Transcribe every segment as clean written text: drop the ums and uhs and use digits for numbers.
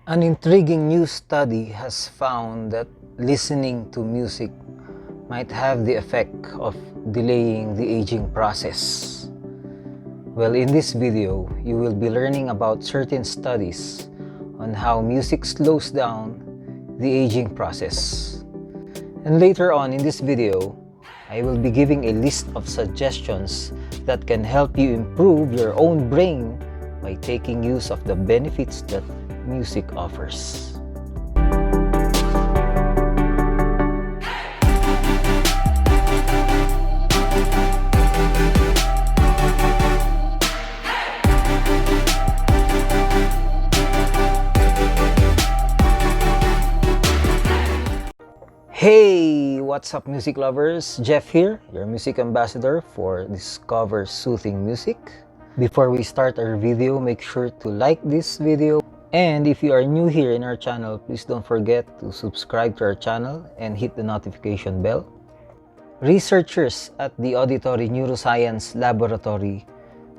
An intriguing new study has found that listening to music might have the effect of delaying the aging process. Well, in this video, you will be learning about certain studies on how music slows down the aging process. And later on in this video, I will be giving a list of suggestions that can help you improve your own brain by taking use of the benefits that music offers. Hey, what's up music lovers? Jeff here, your music ambassador for Discover Soothing Music. Before we start our video, make sure to like this video. And if you are new here in our channel, please don't forget to subscribe to our channel and hit the notification bell. Researchers at the Auditory Neuroscience Laboratory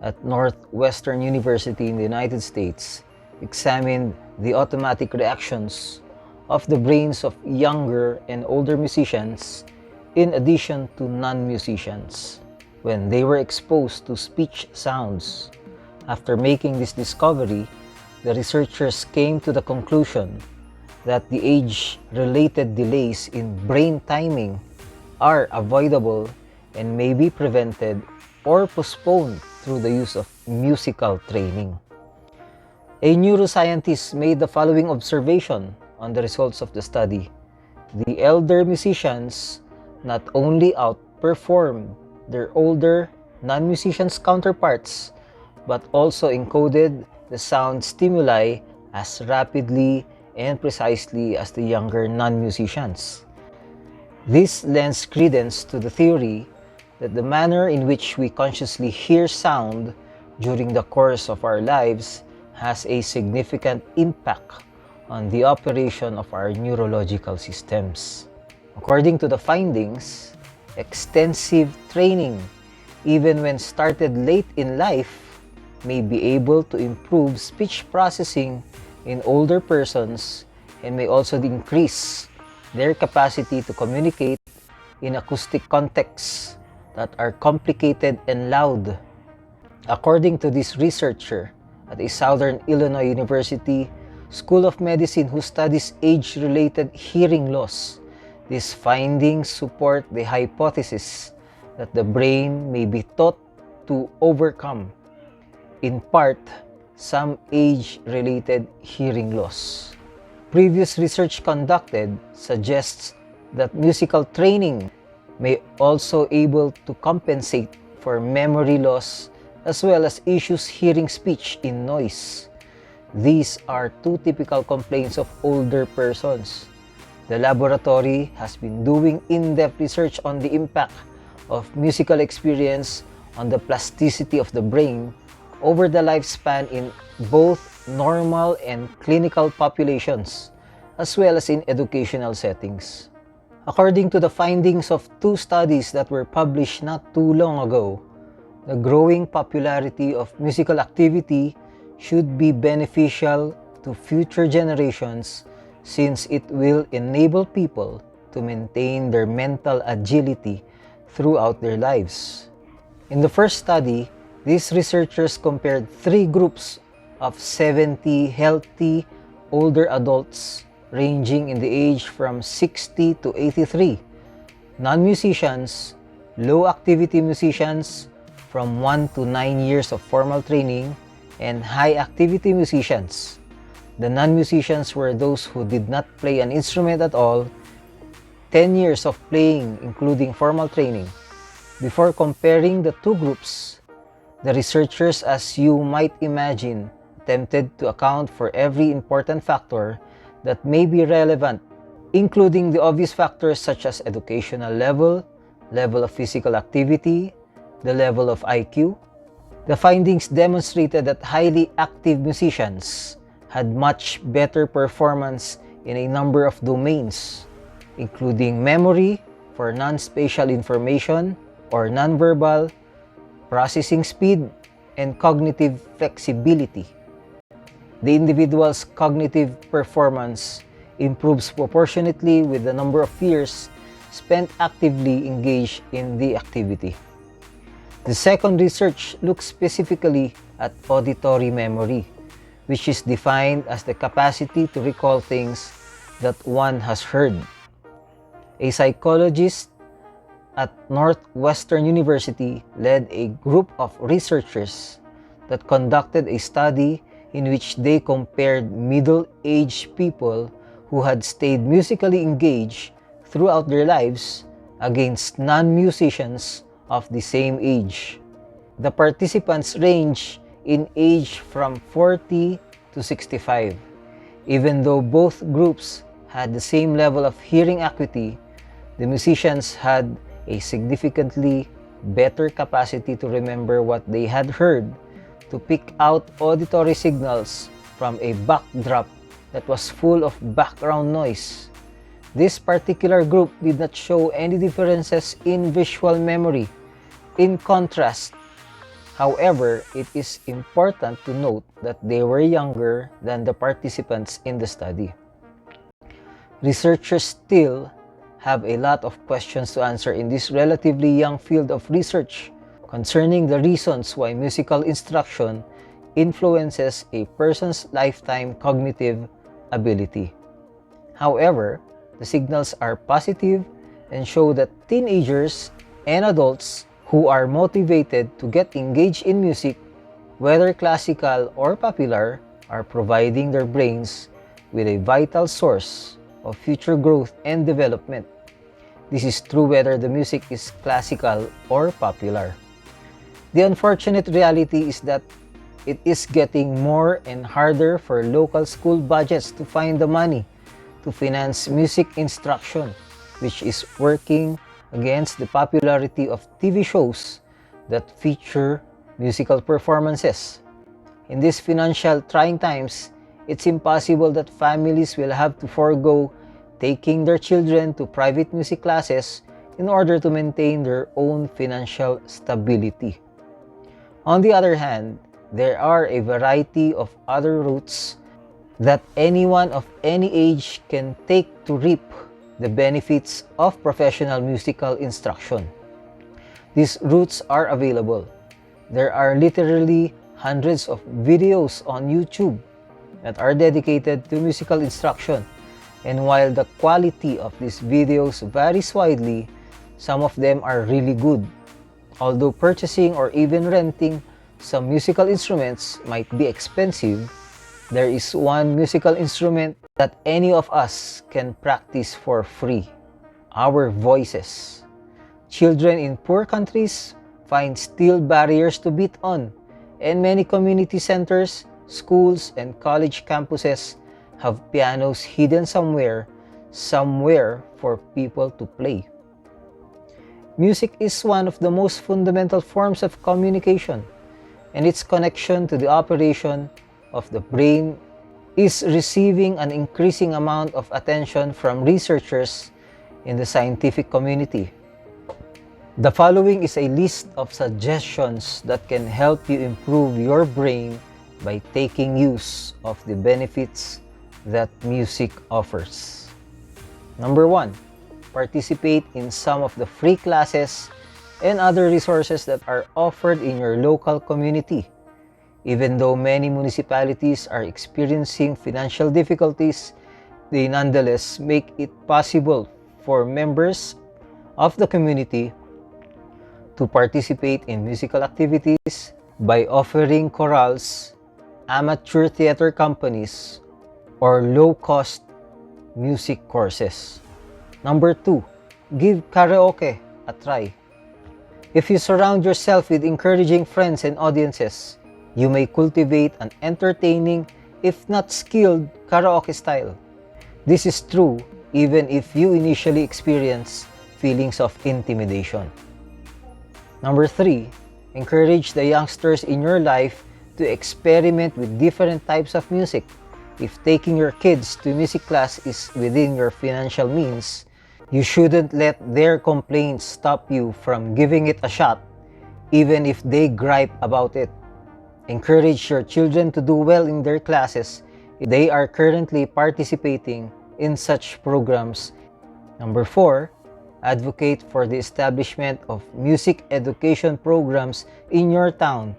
at Northwestern University in the United States examined the automatic reactions of the brains of younger and older musicians in addition to non-musicians when they were exposed to speech sounds. After making this discovery, the researchers came to the conclusion that the age-related delays in brain timing are avoidable and may be prevented or postponed through the use of musical training. A neuroscientist made the following observation on the results of the study. The elder musicians not only outperformed their older non-musicians counterparts, but also encoded the sound stimuli as rapidly and precisely as the younger non-musicians. This lends credence to the theory that the manner in which we consciously hear sound during the course of our lives has a significant impact on the operation of our neurological systems. According to the findings, extensive training, even when started late in life, may be able to improve speech processing in older persons and may also increase their capacity to communicate in acoustic contexts that are complicated and loud. According to this researcher at a Southern Illinois University School of Medicine who studies age-related hearing loss, these findings support the hypothesis that the brain may be taught to overcome, in part, some age-related hearing loss. Previous research conducted suggests that musical training may also able to compensate for memory loss as well as issues hearing speech in noise. These are two typical complaints of older persons. The laboratory has been doing in-depth research on the impact of musical experience on the plasticity of the brain over the lifespan in both normal and clinical populations, as well as in educational settings. According to the findings of two studies that were published not too long ago, the growing popularity of musical activity should be beneficial to future generations since it will enable people to maintain their mental agility throughout their lives. In the first study, these researchers compared three groups of 70 healthy older adults ranging in the age from 60 to 83, non-musicians, low-activity musicians from 1 to 9 years of formal training, and high-activity musicians. The non-musicians were those who did not play an instrument at all, 10 years of playing including formal training. Before comparing the two groups, the researchers, as you might imagine, attempted to account for every important factor that may be relevant, including the obvious factors such as educational level, level of physical activity, the level of IQ. The findings demonstrated that highly active musicians had much better performance in a number of domains, including memory for non-spatial information or nonverbal, processing speed, and cognitive flexibility. the individual's cognitive performance improves proportionately with the number of years spent actively engaged in the activity. The second research looks specifically at auditory memory, which is defined as the capacity to recall things that one has heard. A psychologist at Northwestern University led a group of researchers that conducted a study in which they compared middle-aged people who had stayed musically engaged throughout their lives against non-musicians of the same age. The participants ranged in age from 40 to 65. Even though both groups had the same level of hearing acuity, the musicians had a significantly better capacity to remember what they had heard, to pick out auditory signals from a backdrop that was full of background noise. This particular group did not show any differences in visual memory. In contrast, however, it is important to note that they were younger than the participants in the study. Researchers still have a lot of questions to answer in this relatively young field of research concerning the reasons why musical instruction influences a person's lifetime cognitive ability. However, the signals are positive and show that teenagers and adults who are motivated to get engaged in music, whether classical or popular, are providing their brains with a vital source of future growth and development. This is true whether the music is classical or popular. The unfortunate reality is that it is getting more and harder for local school budgets to find the money to finance music instruction, which is working against the popularity of TV shows that feature musical performances. In these financial trying times, it's impossible that families will have to forego taking their children to private music classes in order to maintain their own financial stability. On the other hand, there are a variety of other routes that anyone of any age can take to reap the benefits of professional musical instruction. These routes are available. There are literally hundreds of videos on YouTube that are dedicated to musical instruction, and while the quality of these videos varies widely, some of them are really good. Although purchasing or even renting some musical instruments might be expensive, there is one musical instrument that any of us can practice for free: our voices. Children in poor countries find steel barriers to beat on, and many community centers, schools, and college campuses have pianos hidden somewhere for people to play. Music is one of the most fundamental forms of communication, and its connection to the operation of the brain is receiving an increasing amount of attention from researchers in the scientific community. The following is a list of suggestions that can help you improve your brain by taking use of the benefits that music offers. Number 1, participate in some of the free classes and other resources that are offered in your local community. Even though many municipalities are experiencing financial difficulties, they nonetheless make it possible for members of the community to participate in musical activities by offering chorales, amateur theater companies, or low-cost music courses. Number 2, give karaoke a try. If you surround yourself with encouraging friends and audiences, you may cultivate an entertaining, if not skilled, karaoke style. This is true even if you initially experience feelings of intimidation. Number 3, encourage the youngsters in your life to experiment with different types of music. If taking your kids to music class is within your financial means, you shouldn't let their complaints stop you from giving it a shot, even if they gripe about it. Encourage your children to do well in their classes if they are currently participating in such programs. Number 4, advocate for the establishment of music education programs in your town.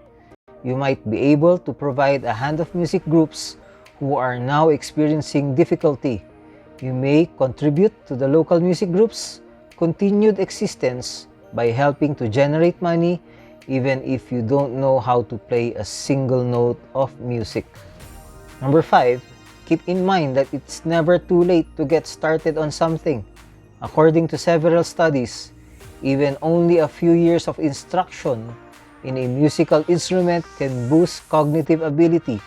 You might be able to provide a hand of music groups who are now experiencing difficulty. You may contribute to the local music groups' continued existence by helping to generate money even if you don't know how to play a single note of music. Number 5, keep in mind that it's never too late to get started on something. According to several studies, even only a few years of instruction in a musical instrument can boost cognitive ability.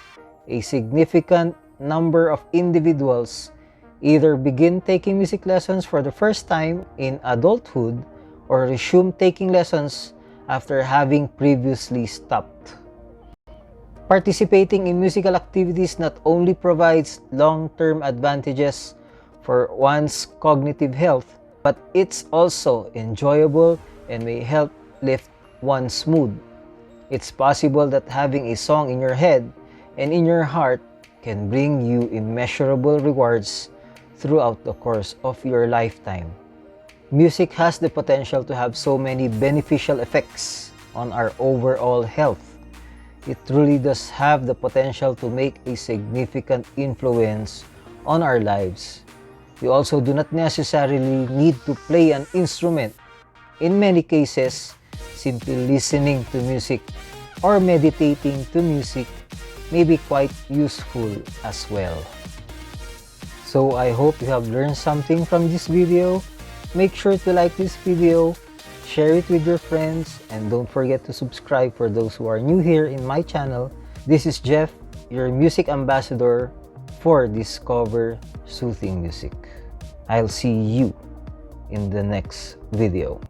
A significant number of individuals either begin taking music lessons for the first time in adulthood or resume taking lessons after having previously stopped. Participating in musical activities not only provides long-term advantages for one's cognitive health, but it's also enjoyable and may help lift one's mood. It's possible that having a song in your head and in your heart can bring you immeasurable rewards throughout the course of your lifetime. Music has the potential to have so many beneficial effects on our overall health. It truly does have the potential to make a significant influence on our lives. You also do not necessarily need to play an instrument. In many cases, simply listening to music or meditating to music may be quite useful as well. So I hope you have learned something from this video. Make sure to like this video, share it with your friends, and don't forget to subscribe for those who are new here in my channel. This is Jeff, your music ambassador for Discover Soothing Music. I'll see you in the next video.